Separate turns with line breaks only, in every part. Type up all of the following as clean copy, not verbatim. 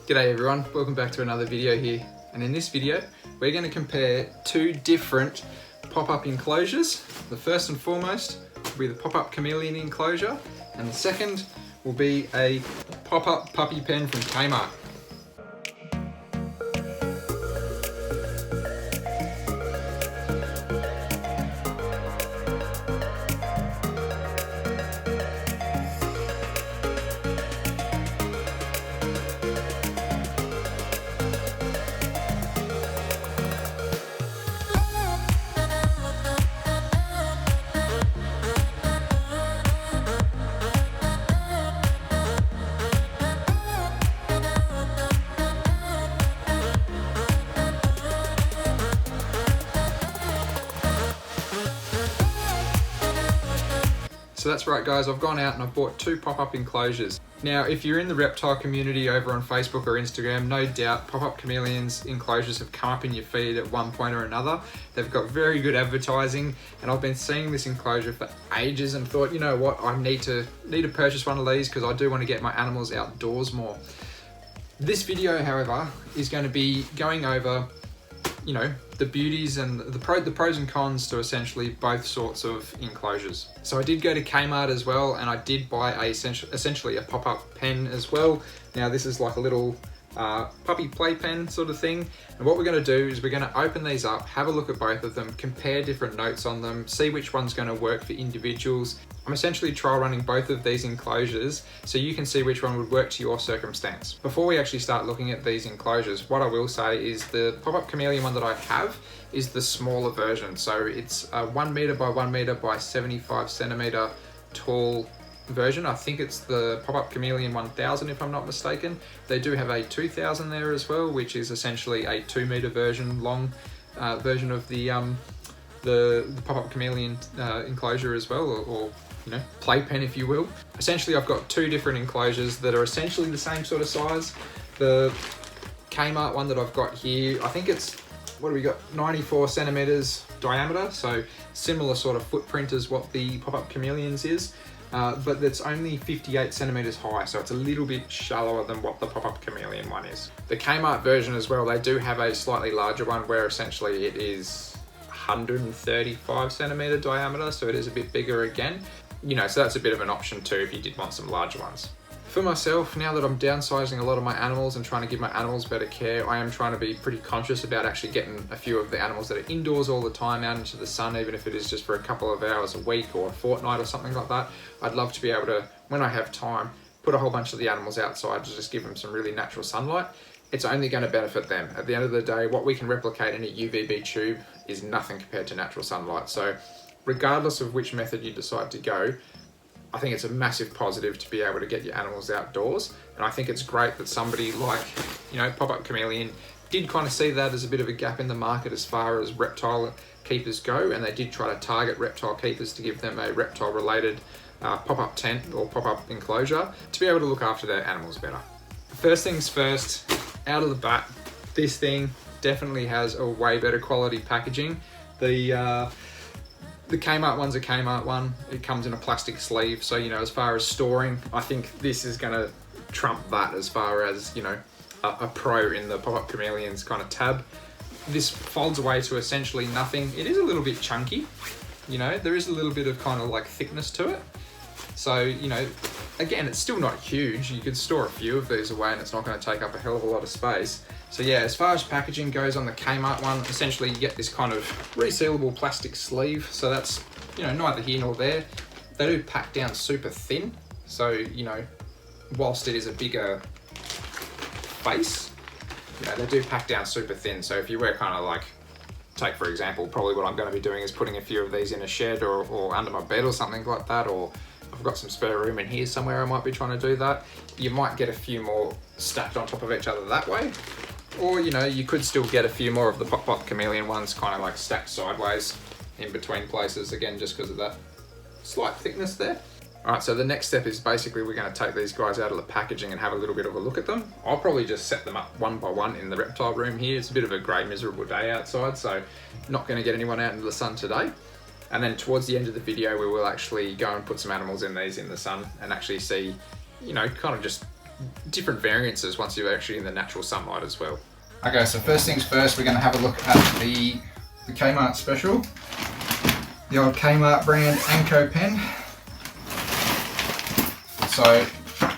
G'day everyone, welcome back to another video here. And in this video, we're going to compare two different pop-up enclosures. The first and foremost will be the Pop Up Chameleon Enclosure, and the second will be a pop-up puppy pen from K-Mart. So that's right guys, I've gone out and I've bought two pop-up enclosures. Now if you're in the reptile community over on Facebook or Instagram, no doubt Pop-Up Chameleon's enclosures have come up in your feed at one point or another. They've got very good advertising, and I've been seeing this enclosure for ages and thought, you know what, I need to purchase one of these because I do want to get my animals outdoors more. This video, however, is going to be going over, you know, the beauties and the pros and cons to essentially both sorts of enclosures. So I did go to K-Mart as well, and I did buy essentially a pop-up pen as well. Now this is like a little puppy playpen sort of thing. And what we're going to do is we're going to open these up, have a look at both of them, compare different notes on them, see which one's going to work for individuals. I'm essentially trial running both of these enclosures so you can see which one would work to your circumstance. Before we actually start looking at these enclosures, what I will say is the Pop-Up Chameleon one that I have is the smaller version. So it's a 1 meter by 1 meter by 75 centimeter tall version. I think it's the Pop-Up Chameleon 1000 if I'm not mistaken. They do have a 2000 there as well, which is essentially a 2 meter version, long version of the Pop-Up Chameleon enclosure as well, or you know, playpen if you will. Essentially I've got two different enclosures that are essentially the same sort of size. The K-Mart one that I've got here, I think it's, what do we got, 94 centimeters diameter, so similar sort of footprint as what the Pop-Up Chameleon's is, but it's only 58 centimeters high, so it's a little bit shallower than what the Pop-Up Chameleon one is. The K-Mart version as well, they do have a slightly larger one where essentially it is 135 centimeter diameter, so it is a bit bigger again. You know, so that's a bit of an option too if you did want some larger ones. For myself, now that I'm downsizing a lot of my animals and trying to give my animals better care, I am trying to be pretty conscious about actually getting a few of the animals that are indoors all the time out into the sun, even if it is just for a couple of hours a week or a fortnight or something like that. I'd love to be able to, when I have time, put a whole bunch of the animals outside to just give them some really natural sunlight. It's only going to benefit them. At the end of the day, what we can replicate in a UVB tube is nothing compared to natural sunlight. So regardless of which method you decide to go, I think it's a massive positive to be able to get your animals outdoors. And I think it's great that somebody like, you know, Pop Up Chameleon did kind of see that as a bit of a gap in the market as far as reptile keepers go. And they did try to target reptile keepers to give them a reptile related pop-up tent or pop-up enclosure to be able to look after their animals better. First things first, out of the bat, this thing definitely has a way better quality packaging. The K-Mart one's a K-Mart one. It comes in a plastic sleeve, so you know, as far as storing, I think this is gonna trump that as far as, you know, a pro in the Pop-Up Chameleon's kind of tab. This folds away to essentially nothing. It is a little bit chunky, you know, there is a little bit of kind of like thickness to it. So, you know, again, it's still not huge. You could store a few of these away and it's not going to take up a hell of a lot of space. So yeah, as far as packaging goes on the K-Mart one, essentially you get this kind of resealable plastic sleeve. So that's, you know, neither here nor there. They do pack down super thin. So, you know, whilst it is a bigger face, you know, they do pack down super thin. So if you were kind of like, take for example, probably what I'm going to be doing is putting a few of these in a shed or under my bed or something like that, or I've got some spare room in here somewhere I might be trying to do that. You might get a few more stacked on top of each other that way. Or, you know, you could still get a few more of the Pop-Up Chameleon ones kind of like stacked sideways in between places, again, just because of that slight thickness there. All right, so the next step is basically we're going to take these guys out of the packaging and have a little bit of a look at them. I'll probably just set them up one by one in the reptile room here. It's a bit of a grey, miserable day outside, so not going to get anyone out into the sun today. And then towards the end of the video, we will actually go and put some animals in these in the sun and actually see, you know, kind of just different variances once you're actually in the natural sunlight as well.
Okay, so first things first, we're going to have a look at the K-Mart special. The old K-Mart brand Anko pen. So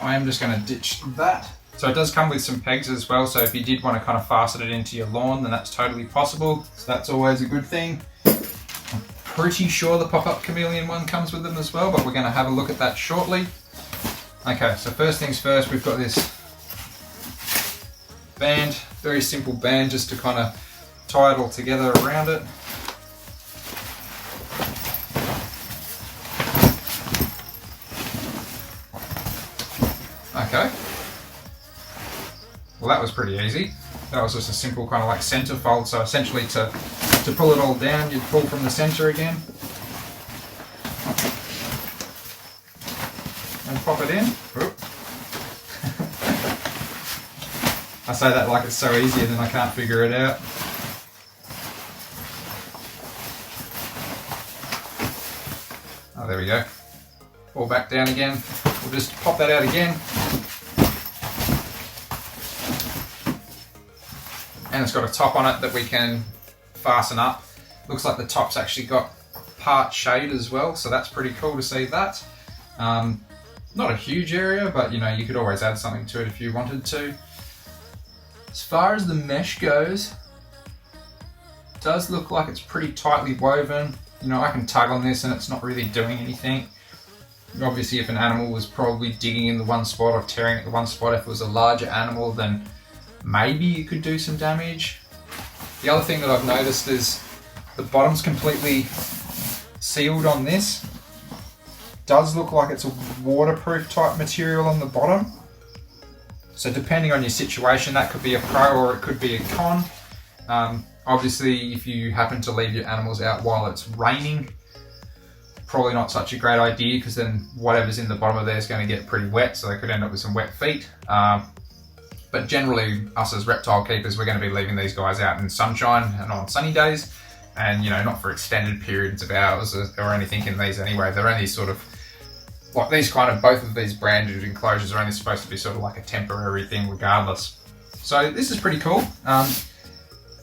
I am just going to ditch that. So it does come with some pegs as well, so if you did want to kind of fasten it into your lawn, then that's totally possible. So that's always a good thing. I'm pretty sure the Pop Up Chameleon one comes with them as well, but we're going to have a look at that shortly. Okay, so first things first, we've got this band, very simple band just to kind of tie it all together around it. Okay. Well, that was pretty easy. That was just a simple kind of like center fold. So essentially to pull it all down, you'd pull from the center again. And pop it in. I say that like it's so easy and then I can't figure it out. Oh, there we go. All back down again. We'll just pop that out again. And it's got a top on it that we can fasten up. Looks like the top's actually got part shade as well, so that's pretty cool to see that. Not a huge area, but you know, you could always add something to it if you wanted to. As far as the mesh goes, it does look like it's pretty tightly woven. You know, I can tug on this and it's not really doing anything. Obviously, if an animal was probably digging in the one spot or tearing at the one spot, if it was a larger animal, then maybe you could do some damage. The other thing that I've noticed is the bottom's completely sealed on this. Does look like it's a waterproof type material on the bottom. So depending on your situation, that could be a pro or it could be a con. Obviously, if you happen to leave your animals out while it's raining, probably not such a great idea, because then whatever's in the bottom of there is going to get pretty wet, so they could end up with some wet feet. But generally, us as reptile keepers, we're going to be leaving these guys out in sunshine and on sunny days, and you know, not for extended periods of hours or anything in these anyway. They're only sort of like these kind of, both of these branded enclosures are only supposed to be sort of like a temporary thing regardless. So this is pretty cool.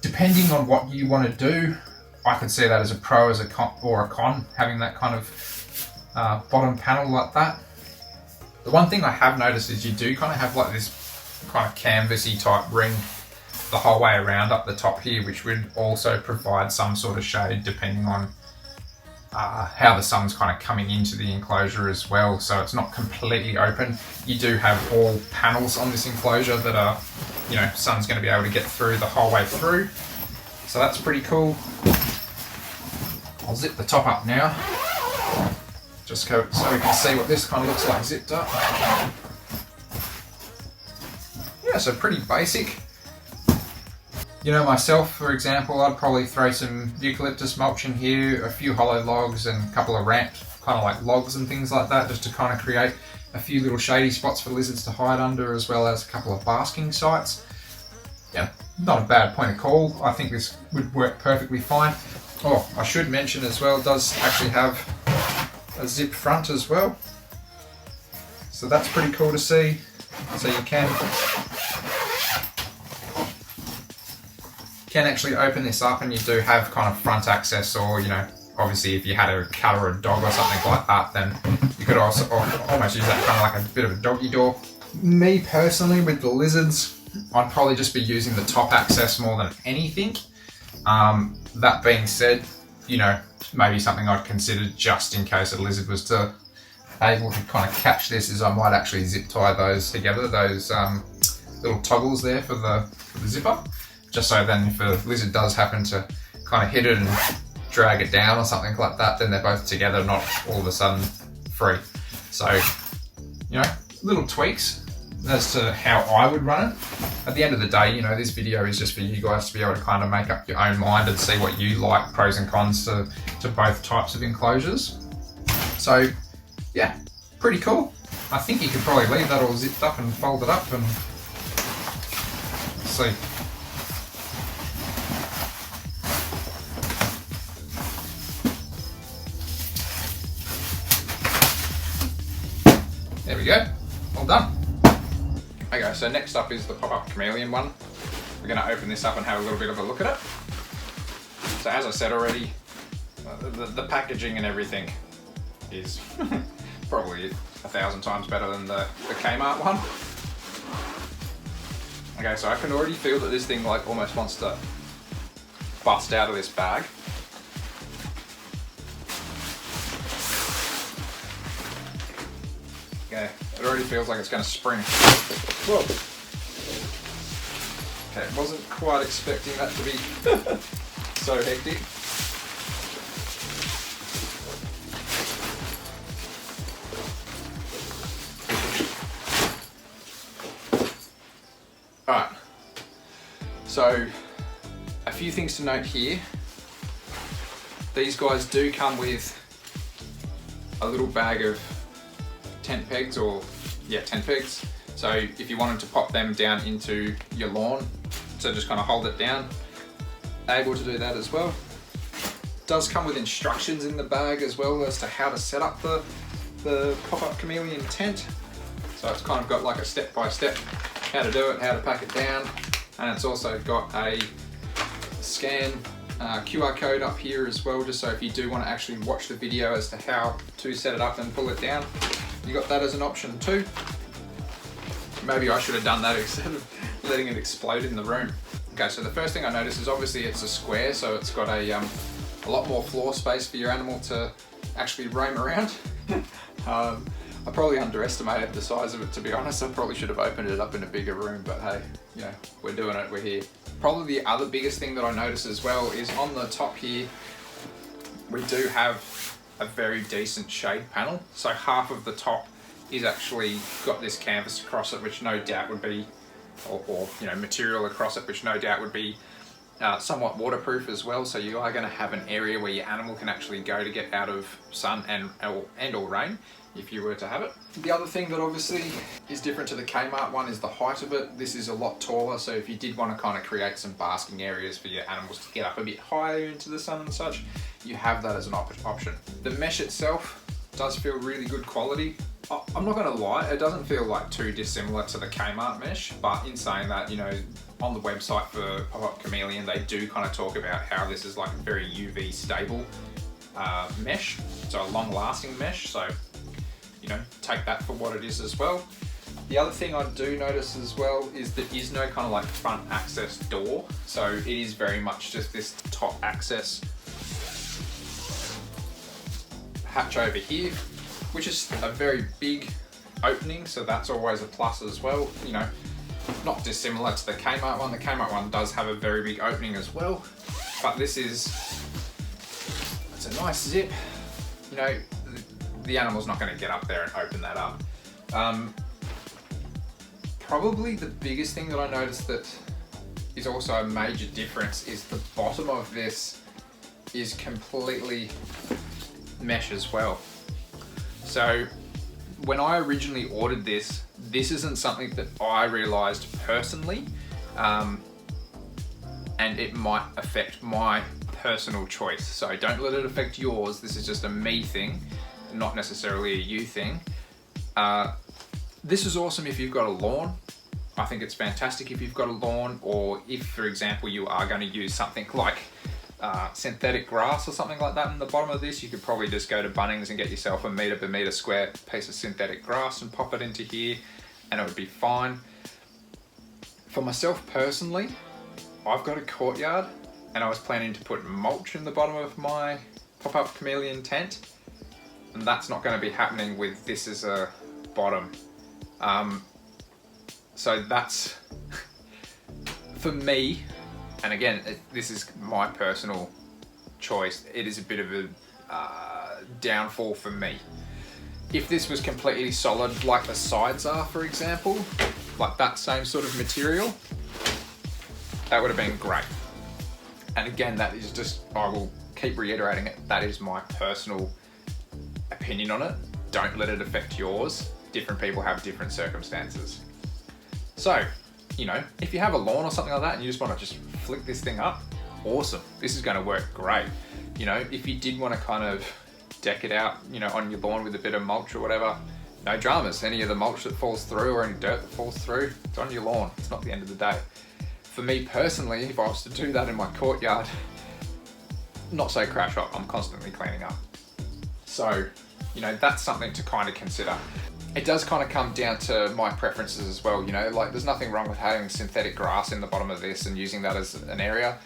Depending on what you want to do, I could see that as a pro, as a con, or a con, having that kind of bottom panel like that. The one thing I have noticed is you do kind of have like this kind of canvasy type ring the whole way around up the top here, which would also provide some sort of shade depending on how the sun's kind of coming into the enclosure as well. So it's not completely open. You do have all panels on this enclosure that are, you know, sun's going to be able to get through the whole way through. So that's pretty cool. I'll zip the top up now, just so we can see what this kind of looks like zipped up. Yeah, so pretty basic. You know, myself, for example, I'd probably throw some eucalyptus mulch in here, a few hollow logs and a couple of ramped kind of like logs and things like that, just to kind of create a few little shady spots for lizards to hide under, as well as a couple of basking sites. Yeah, not a bad point of call. I think this would work perfectly fine. Oh, I should mention as well, it does actually have a zip front as well. So that's pretty cool to see. So you can actually open this up, and you do have kind of front access, or you know, obviously if you had a cat or a dog or something like that, then you could also almost use that kind of like a bit of a doggy door. Me personally, with the lizards, I'd probably just be using the top access more than anything. That being said, you know, maybe something I'd consider just in case a lizard was to able to kind of catch this is I might actually zip tie those together, those little toggles there for the zipper, just so then if a lizard does happen to kind of hit it and drag it down or something like that, then they're both together, not all of a sudden free. So, you know, little tweaks as to how I would run it. At the end of the day, you know, this video is just for you guys to be able to kind of make up your own mind and see what you like, pros and cons to both types of enclosures. So yeah, pretty cool. I think you could probably leave that all zipped up and fold it up and see. There we go, all done. Okay, so next up is the Pop Up Chameleon one. We're going to open this up and have a little bit of a look at it. So as I said already, the packaging and everything is probably 1,000 times better than the K-Mart one. Okay, so I can already feel that this thing like almost wants to bust out of this bag. Okay, it already feels like it's going to spring. Whoa. Okay, wasn't quite expecting that to be so hectic. Alright, so a few things to note here. These guys do come with a little bag of tent pegs, tent pegs. So if you wanted to pop them down into your lawn, so just kind of hold it down, able to do that as well. Does come with instructions in the bag as well as to how to set up the Pop-Up Chameleon tent. So it's kind of got like a step-by-step how to do it, how to pack it down, and it's also got a scan QR code up here as well, just so if you do want to actually watch the video as to how to set it up and pull it down, you got that as an option too. Maybe I should have done that instead of letting it explode in the room. Okay, so the first thing I noticed is obviously it's a square, so it's got a lot more floor space for your animal to actually roam around. I probably underestimated the size of it, to be honest. I probably should have opened it up in a bigger room, but hey, you know, we're doing it, we're here. Probably the other biggest thing that I noticed as well is on the top here, we do have a very decent shade panel. So half of the top is actually got this canvas across it, which no doubt would be, or you know, material across it, which no doubt would be somewhat waterproof as well. So you are going to have an area where your animal can actually go to get out of sun and or rain, if you were to have it. The other thing that obviously is different to the K-Mart one is the height of it. This is a lot taller, so if you did want to kind of create some basking areas for your animals to get up a bit higher into the sun and such, you have that as an option. The mesh itself does feel really good quality. I'm not going to lie, it doesn't feel like too dissimilar to the K-Mart mesh, but in saying that, you know, on the website for Pop Up Chameleon, they do kind of talk about how this is like a very UV stable mesh, so a long lasting mesh, so you know, take that for what it is as well. The other thing I do notice as well is there is no kind of like front access door, so it is very much just this top access hatch over here, which is a very big opening, so that's always a plus as well. You know, not dissimilar to the K-Mart one. The K-Mart one does have a very big opening as well, but this is, it's a nice zip. You know, the animal's not going to get up there and open that up. Probably the biggest thing that I noticed that is also a major difference is the bottom of this is completely mesh as well. So when I originally ordered this isn't something that I realized personally, and it might affect my personal choice. So don't let it affect yours. This is just a me thing, not necessarily a you thing. This is awesome if you've got a lawn. I think it's fantastic if you've got a lawn, or if, for example, you are going to use something like synthetic grass or something like that in the bottom of this. You could probably just go to Bunnings and get yourself a metre per metre square piece of synthetic grass and pop it into here, and it would be fine. For myself personally, I've got a courtyard and I was planning to put mulch in the bottom of my Pop-Up Chameleon tent, and that's not going to be happening with this as a bottom. So that's, for me, and again, this is my personal choice, it is a bit of a downfall for me. If this was completely solid like the sides are, for example, like that same sort of material, that would have been great. And again, that is just, I will keep reiterating it, that is my personal opinion on it. Don't let it affect yours. Different people have different circumstances. So, you know, if you have a lawn or something like that and you just want to just flick this thing up, awesome. This is going to work great. You know, if you did want to kind of deck it out, you know, on your lawn with a bit of mulch or whatever, no dramas. Any of the mulch that falls through or any dirt that falls through,
It's on your lawn. It's not the end of the day. For me personally, if I was to do that in my courtyard, not so crash hot. I'm constantly cleaning up. So, that's something to kind of consider. It does kind of come down to my preferences as well, like there's nothing wrong with having synthetic grass in the bottom of this and using that as an area.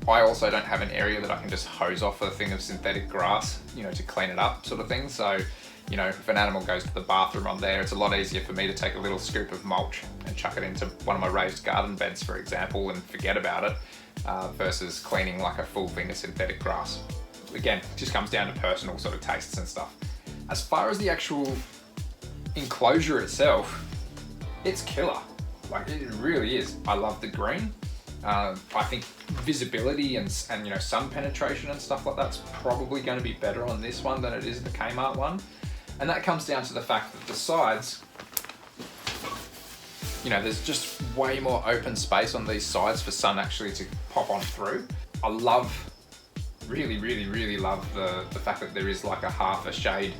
I also don't have an area that I can just hose off a thing of synthetic grass, to clean it up sort of thing. So, if an animal goes to the bathroom on there, it's a lot easier for me to take a little scoop of mulch and chuck it into one of my raised garden beds, for example, and forget about it, versus cleaning like a full thing of synthetic grass. Again, it just comes down to personal sort of tastes and stuff. As far as the actual enclosure itself, it's killer. Like, it really is. I love the green. I think visibility and sun penetration and stuff like that's probably going to be better on this one than it is the K-Mart one. And that comes down to the fact that the sides, there's just way more open space on these sides for sun actually to pop on through. I really love the fact that there is like a half a shade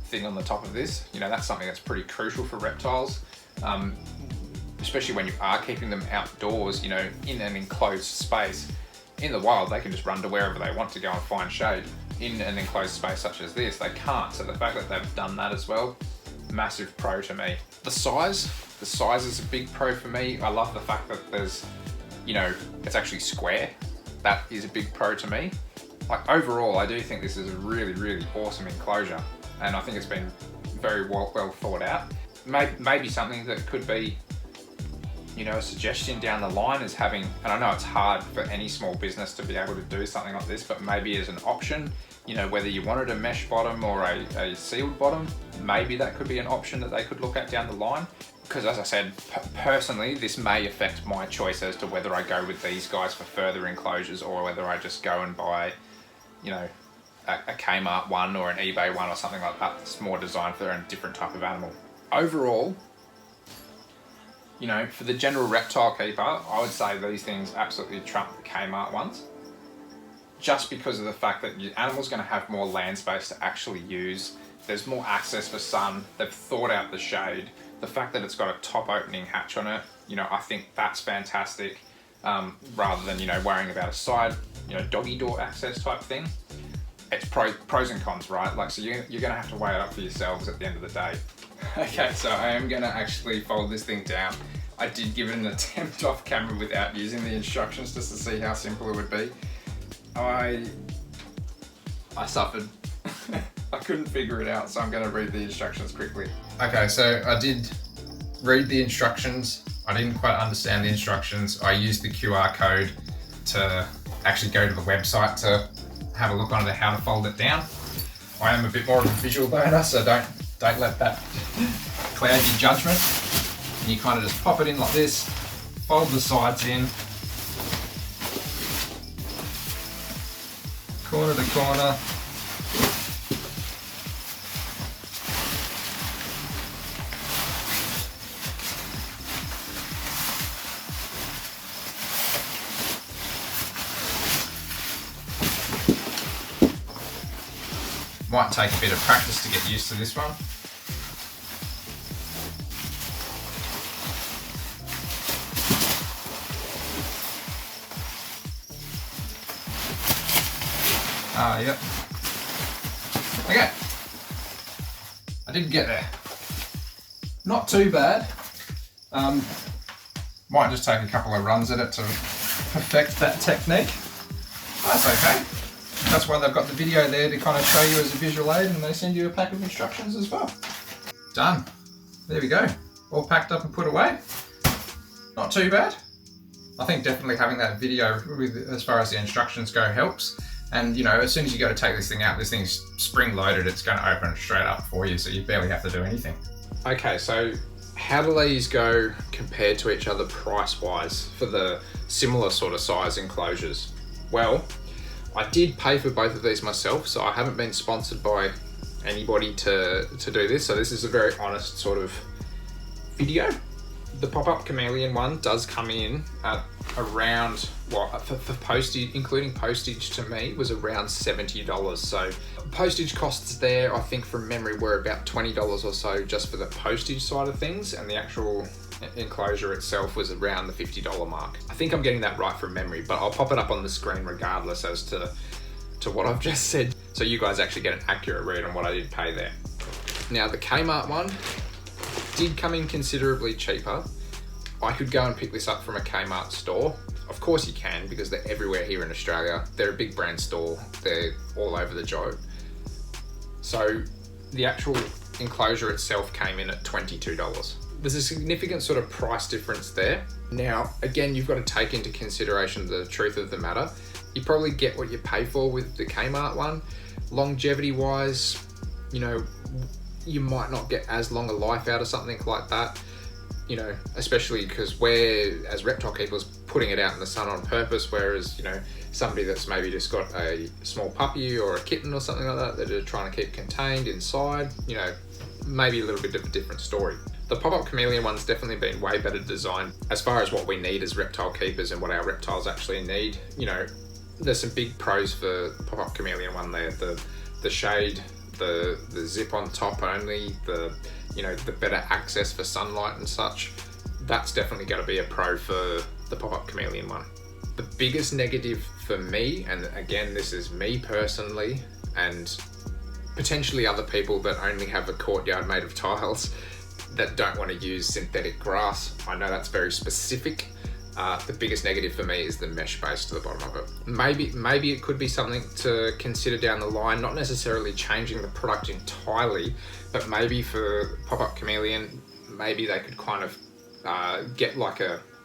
thing on the top of this. That's something that's pretty crucial for reptiles, especially when you are keeping them outdoors, in an enclosed space. In the wild, they can just run to wherever they want to go and find shade. In an enclosed space such as this, they can't. So the fact that they've done that as well, massive pro to me. The size is a big pro for me. I love the fact that there's, it's actually square. That is a big pro to me. Like, overall, I do think this is a really awesome enclosure, and I think it's been very well thought out. Maybe something that could be, a suggestion down the line is having, and I know it's hard for any small business to be able to do something like this, but maybe as an option, whether you wanted a mesh bottom or a sealed bottom, maybe that could be an option that they could look at down the line. Because as I said, personally, this may affect my choice as to whether I go with these guys for further enclosures or whether I just go and buy, a K-Mart one or an eBay one or something like that that's more designed for a different type of animal. Overall, for the general reptile keeper, I would say these things absolutely trump the K-Mart ones. Just because of the fact that your animal's going to have more land space to actually use. There's more access for sun. They've thought out the shade. The fact that it's got a top opening hatch on it, I think that's fantastic. Rather than, worrying about a side, doggy door access type thing. It's pros and cons, right? Like, so you're going to have to weigh it up for yourselves at the end of the day. Okay, so I am going to actually fold this thing down. I did give it an attempt off camera without using the instructions just to see how simple it would be. I suffered. I couldn't figure it out, so I'm going to read the instructions quickly. Okay, so I did read the instructions. I didn't quite understand the instructions. I used the QR code to actually go to the website to have a look on it, how to fold it down. I am a bit more of a visual learner, so don't let that cloud your judgment. And you kind of just pop it in like this, fold the sides in, corner to corner. Might take a bit of practice to get used to this one. Yep. Okay. I did get there. Not too bad. Might just take a couple of runs at it to perfect that technique. That's okay. That's why they've got the video there to kind of show you as a visual aid, and they send you a pack of instructions as well. Done. There we go. All packed up and put away. Not too bad. I think definitely having that video with, as far as the instructions go, helps. And as soon as you go to take this thing out, this thing's spring loaded, it's going to open it straight up for you, so you barely have to do anything. Okay, so how do these go compared to each other price-wise for the similar sort of size enclosures? Well, I did pay for both of these myself, so I haven't been sponsored by anybody to do this, so this is a very honest sort of video. The Pop Up Chameleon one does come in at around, for postage, including postage to me, was around $70. So postage costs there, I think from memory, were about $20 or so just for the postage side of things, and the actual enclosure itself was around the $50 mark. I think I'm getting that right from memory, but I'll pop it up on the screen regardless as to what I've just said, so you guys actually get an accurate read on what I did pay there. Now the K-Mart one did come in considerably cheaper. I could go and pick this up from a K-Mart store. Of course you can, because they're everywhere here in Australia. They're a big brand store. They're all over the job. So the actual enclosure itself came in at $22. There's a significant sort of price difference there. Now, again, you've got to take into consideration the truth of the matter. You probably get what you pay for with the K-Mart one. Longevity wise, you know, you might not get as long a life out of something like that, you know, especially because we're, as reptile keepers, putting it out in the sun on purpose, whereas, you know, somebody that's maybe just got a small puppy or a kitten or something like that that are trying to keep contained inside, you know, maybe a little bit of a different story. The Pop Up Chameleon one's definitely been way better designed as far as what we need as reptile keepers and what our reptiles actually need. You know, there's some big pros for Pop Up Chameleon one there. The shade, the zip on top only, the better access for sunlight and such. That's definitely going to be a pro for the Pop Up Chameleon one. The biggest negative for me, and again, this is me personally, and potentially other people that only have a courtyard made of tiles that don't want to use synthetic grass. I know that's very specific. The biggest negative for me is the mesh base to the bottom of it. Maybe it could be something to consider down the line, not necessarily changing the product entirely, but maybe for Pop Up Chameleon, maybe they could kind of get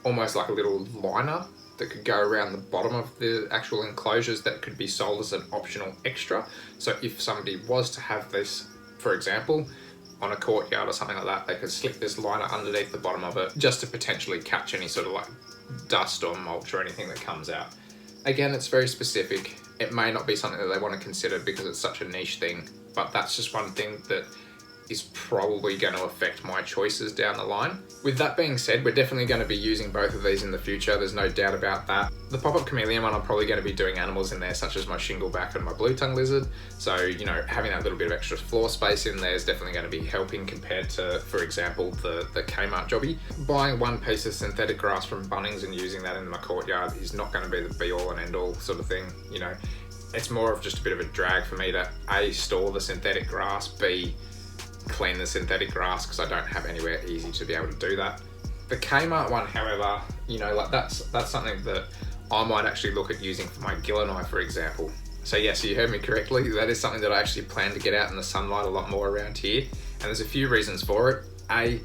almost like a little liner that could go around the bottom of the actual enclosures that could be sold as an optional extra. So if somebody was to have this, for example, on a courtyard or something like that, they could slip this liner underneath the bottom of it just to potentially catch any sort of like dust or mulch or anything that comes out. Again, it's very specific. It may not be something that they want to consider because it's such a niche thing, but that's just one thing that is probably going to affect my choices down the line. With that being said, we're definitely going to be using both of these in the future. There's no doubt about that. The Pop Up Chameleon one, I'm probably going to be doing animals in there, such as my shingleback and my blue tongue lizard. So, you know, having that little bit of extra floor space in there is definitely going to be helping compared to, for example, the K-Mart jobby. Buying one piece of synthetic grass from Bunnings and using that in my courtyard is not going to be the be all and end all sort of thing. You know, it's more of just a bit of a drag for me to A, store the synthetic grass, B, clean the synthetic grass, because I don't have anywhere easy to be able to do that. The K-Mart one, however, you know, like that's something that I might actually look at using for my gillini, for example. So yes, you heard me correctly. That is something that I actually plan to get out in the sunlight a lot more around here. And there's a few reasons for it. A,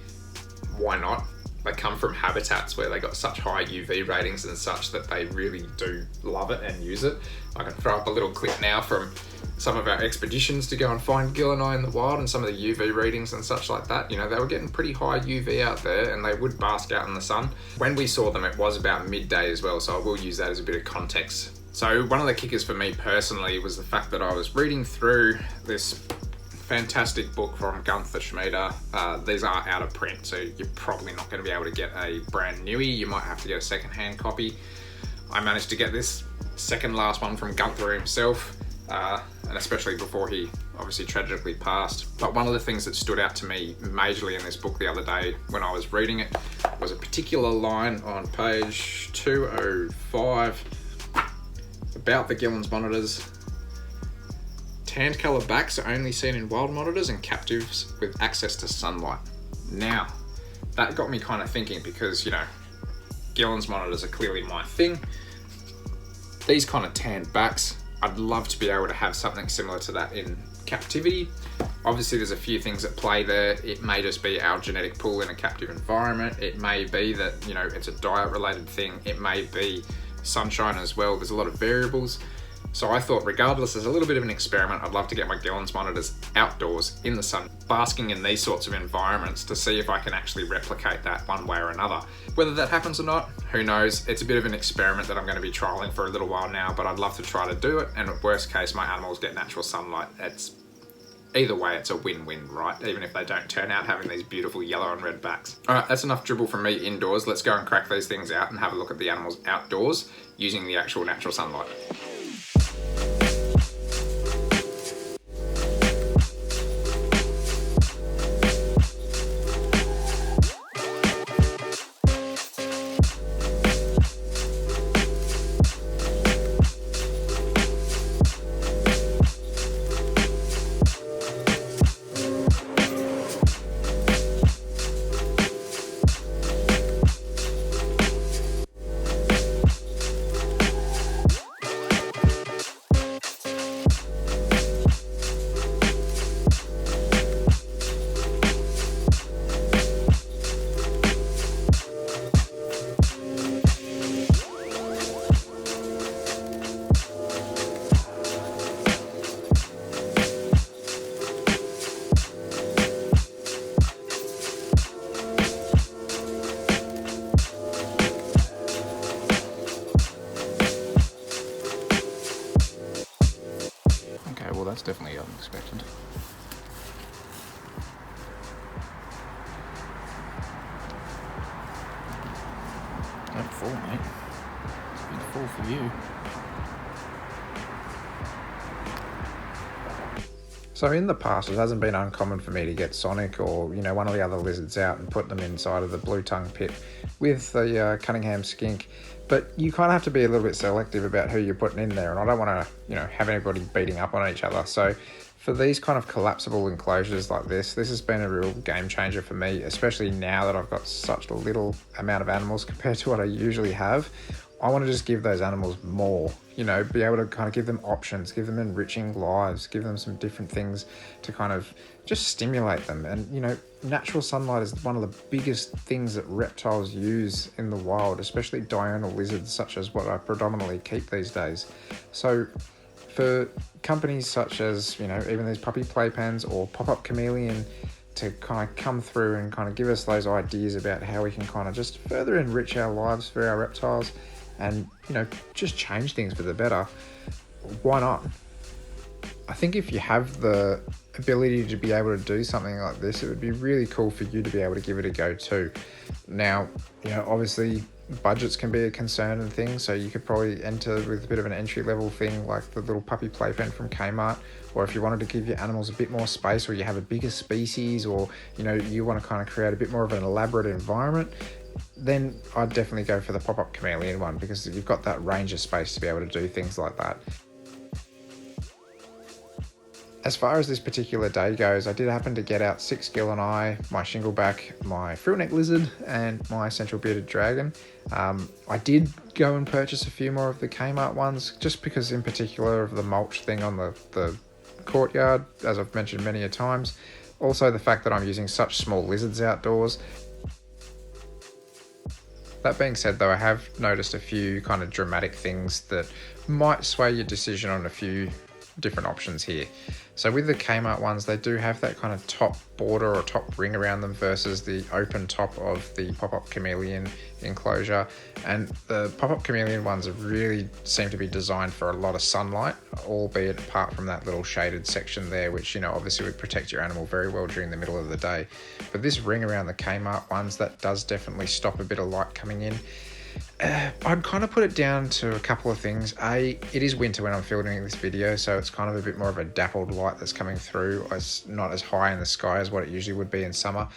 why not? They come from habitats where they got such high UV ratings and such that they really do love it and use it. I can throw up a little clip now from some of our expeditions to go and find gillini in the wild and some of the UV readings and such like that. You know, they were getting pretty high UV out there and they would bask out in the sun. When we saw them, it was about midday as well, so I will use that as a bit of context. So one of the kickers for me personally was the fact that I was reading through this fantastic book from Gunther Schmieder. These are out of print, so you're probably not going to be able to get a brand newie. You might have to get a second-hand copy. I managed to get this second last one from Gunther himself, and especially before he obviously tragically passed. But one of the things that stood out to me majorly in this book the other day when I was reading it was a particular line on page 205 about the Gillen's monitors. Tanned colour backs are only seen in wild monitors and captives with access to sunlight. Now, that got me kind of thinking because, you know, Gillen's monitors are clearly my thing. These kind of tanned backs, I'd love to be able to have something similar to that in captivity. Obviously, there's a few things at play there. It may just be our genetic pool in a captive environment. It may be that, you know, it's a diet related thing. It may be sunshine as well. There's a lot of variables. So I thought, regardless, as a little bit of an experiment, I'd love to get my Gillen's monitors outdoors in the sun, basking in these sorts of environments to see if I can actually replicate that one way or another. Whether that happens or not, who knows? It's a bit of an experiment that I'm going to be trialing for a little while now, but I'd love to try to do it. And at worst case, my animals get natural sunlight. Either way, it's a win-win, right? Even if they don't turn out having these beautiful yellow and red backs. All right, that's enough dribble from me indoors. Let's go and crack these things out and have a look at the animals outdoors using the actual natural sunlight.
that's definitely unexpected. Don't fall, mate. It's a big fall for you.
So in the past, it hasn't been uncommon for me to get Sonic or, one of the other lizards out and put them inside of the blue tongue pit with the Cunningham skink. But you kind of have to be a little bit selective about who you're putting in there, and I don't want to, have anybody beating up on each other. So for these kind of collapsible enclosures like this has been a real game changer for me, especially now that I've got such a little amount of animals compared to what I usually have. I want to just give those animals more, be able to kind of give them options, give them enriching lives, give them some different things to kind of just stimulate them. And, natural sunlight is one of the biggest things that reptiles use in the wild, especially diurnal lizards, such as what I predominantly keep these days. So for companies such as, even these puppy playpens or Pop Up Chameleon to kind of come through and kind of give us those ideas about how we can kind of just further enrich our lives for our reptiles and, just change things for the better, why not? I think if you have the ability to be able to do something like this, it would be really cool for you to be able to give it a go too. Now, obviously budgets can be a concern and things, so you could probably enter with a bit of an entry level thing like the little puppy playpen from K-Mart, or if you wanted to give your animals a bit more space, or you have a bigger species, or you want to kind of create a bit more of an elaborate environment, then I'd definitely go for the Pop Up Chameleon one, because you've got that range of space to be able to do things like that. As far as this particular day goes, I did happen to get out 6 Gillini, my shingleback, my frillneck lizard, and my central bearded dragon. I did go and purchase a few more of the K-Mart ones, just because in particular of the mulch thing on the courtyard, as I've mentioned many a times. Also the fact that I'm using such small lizards outdoors. That being said though, I have noticed a few kind of dramatic things that might sway your decision on a few different options here. So with the K-Mart ones, they do have that kind of top border or top ring around them versus the open top of the Pop Up Chameleon Enclosure. And the Pop Up Chameleon ones really seem to be designed for a lot of sunlight, albeit apart from that little shaded section there, which, obviously would protect your animal very well during the middle of the day. But this ring around the K-Mart ones, that does definitely stop a bit of light coming in. I'd kind of put it down to a couple of things. It is winter when I'm filming this video, so it's kind of a bit more of a dappled light that's coming through. It's not as high in the sky as what it usually would be in summer,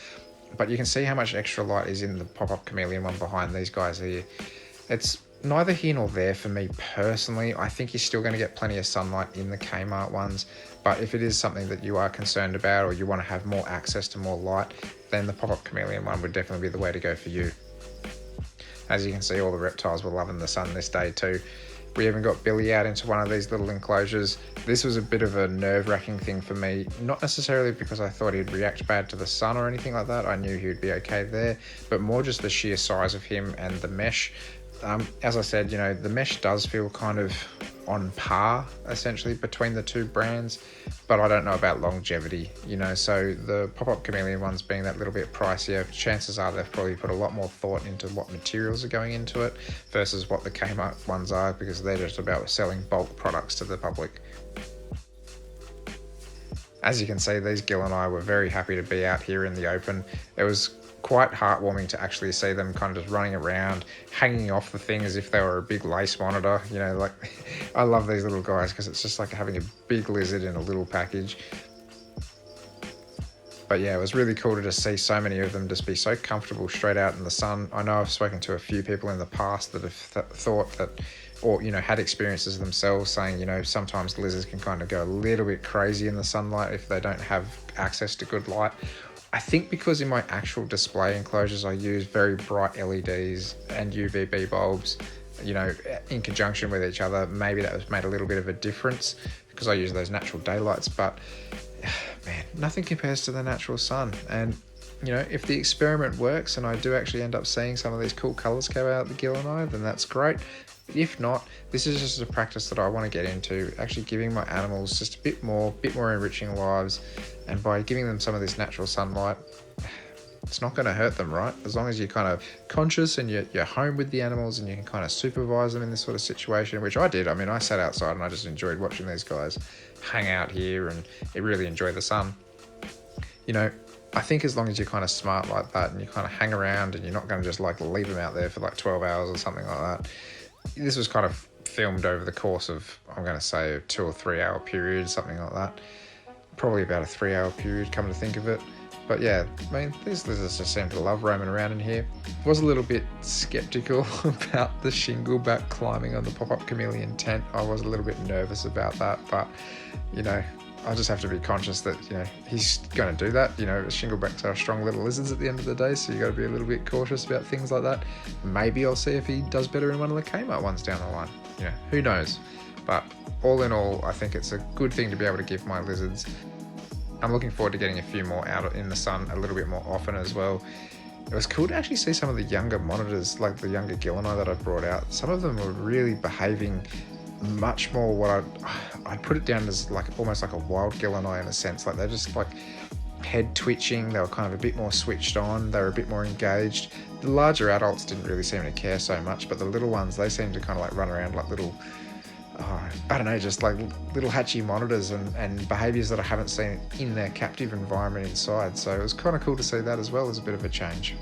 but you can see how much extra light is in the Pop-Up Chameleon one behind these guys here. It's neither here nor there for me personally. I think you're still going to get plenty of sunlight in the K-Mart ones, but if it is something that you are concerned about or you want to have more access to more light, then the Pop-Up Chameleon one would definitely be the way to go for you. As you can see, all the reptiles were loving the sun this day too. We even got Billy out into one of these little enclosures. This was a bit of a nerve-wracking thing for me, not necessarily because I thought he'd react bad to the sun or anything like that. I knew he would be okay there, but more just the sheer size of him and the mesh. As I said, the mesh does feel kind of on par essentially between the two brands, but I don't know about longevity, so the Pop-Up Chameleon ones being that little bit pricier, chances are they've probably put a lot more thought into what materials are going into it versus what the K-Mart ones are, because they're just about selling bulk products to the public. As you can see, these Gill and I were very happy to be out here in the open. It was quite heartwarming to actually see them kind of just running around, hanging off the thing as if they were a big lace monitor. I love these little guys because it's just like having a big lizard in a little package. But yeah, it was really cool to just see so many of them just be so comfortable straight out in the sun. I know I've spoken to a few people in the past that have thought that, or had experiences themselves saying, sometimes lizards can kind of go a little bit crazy in the sunlight if they don't have access to good light. I think because in my actual display enclosures I use very bright LEDs and UVB bulbs, in conjunction with each other, maybe that has made a little bit of a difference because I use those natural daylights, but man, nothing compares to the natural sun. And if the experiment works and I do actually end up seeing some of these cool colours come out of the Gill and I, then that's great. If not, this is just a practice that I want to get into, actually giving my animals just a bit more enriching lives, and by giving them some of this natural sunlight, it's not going to hurt them, right? As long as you're kind of conscious and you're home with the animals and you can kind of supervise them in this sort of situation, which I did. I mean, I sat outside and I just enjoyed watching these guys hang out here and really enjoy the sun. You know, I think as long as you're kind of smart like that and you kind of hang around and you're not going to just like leave them out there for like 12 hours or something like that. This was kind of filmed over the course of, I'm going to say, a 2 or 3 hour period, something like that. Probably about a 3 hour period, come to think of it. But yeah, I mean, these lizards just seem to love roaming around in here. I was a little bit skeptical about the shingleback climbing on the pop-up chameleon tent. I was a little bit nervous about that, but, you know, I just have to be conscious that, you know, he's going to do that. You know, shinglebacks are strong little lizards at the end of the day, so you got to be a little bit cautious about things like that. Maybe I'll see if he does better in one of the K-Mart ones down the line. You know, who knows? But all in all, I think it's a good thing to be able to give my lizards. I'm looking forward to getting a few more out in the sun a little bit more often as well. It was cool to actually see some of the younger monitors, like the younger Gillini that I brought out. Some of them were really behaving much more what I'd put it down as like almost like a wild Gillini in a sense. Like they're just like head twitching. They were kind of a bit more switched on. They were a bit more engaged. The larger adults didn't really seem to care so much, but the little ones, they seemed to kind of like run around like little, I don't know, just like little hatchy monitors and behaviours that I haven't seen in their captive environment inside. So it was kind of cool to see that as well as a bit of a change.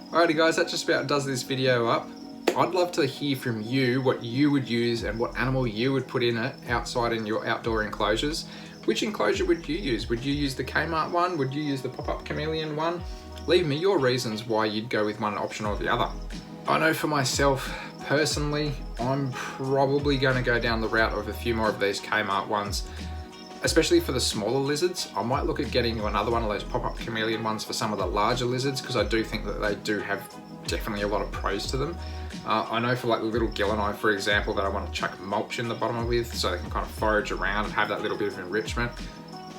Alrighty guys, that just about does this video up. I'd love to hear from you what you would use and what animal you would put in it outside in your outdoor enclosures. Which enclosure would you use? Would you use the K-Mart one? Would you use the Pop Up Chameleon one? Leave me your reasons why you'd go with one option or the other. I know for myself, personally, I'm probably going to go down the route of a few more of these K-Mart ones. Especially for the smaller lizards, I might look at getting another one of those pop-up chameleon ones for some of the larger lizards, because I do think that they do have definitely a lot of pros to them. I know for like the little Gillini, for example, that I want to chuck mulch in the bottom with so they can kind of forage around and have that little bit of enrichment.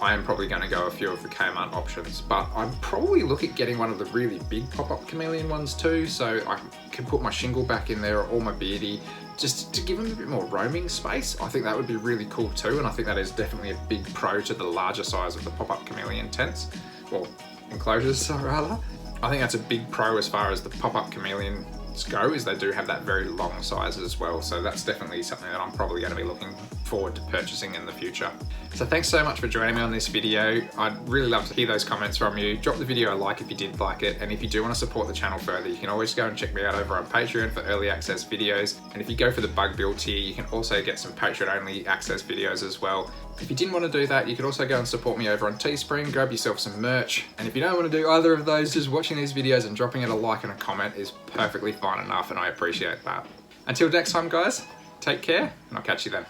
I am probably going to go a few of the K-Mart options, but I'd probably look at getting one of the really big pop-up chameleon ones too, so I can put my shingleback in there or my beardy, just to give them a bit more roaming space. I think that would be really cool too, and I think that is definitely a big pro to the larger size of the pop-up chameleon tents, or enclosures rather. I think that's a big pro as far as the pop-up chameleons go, is they do have that very long size as well, so that's definitely something that I'm probably going to be looking forward to purchasing in the future. So thanks so much for joining me on this video. I'd really love to hear those comments from you. Drop the video a like if you did like it, and if you do want to support the channel further, you can always go and check me out over on Patreon for early access videos, and if you go for the bug build tier, you can also get some Patreon only access videos as well. If you didn't want to do that, you could also go and support me over on Teespring, grab yourself some merch, and if you don't want to do either of those, just watching these videos and dropping it a like and a comment is perfectly fine enough, and I appreciate that. Until next time guys, take care, and I'll catch you then.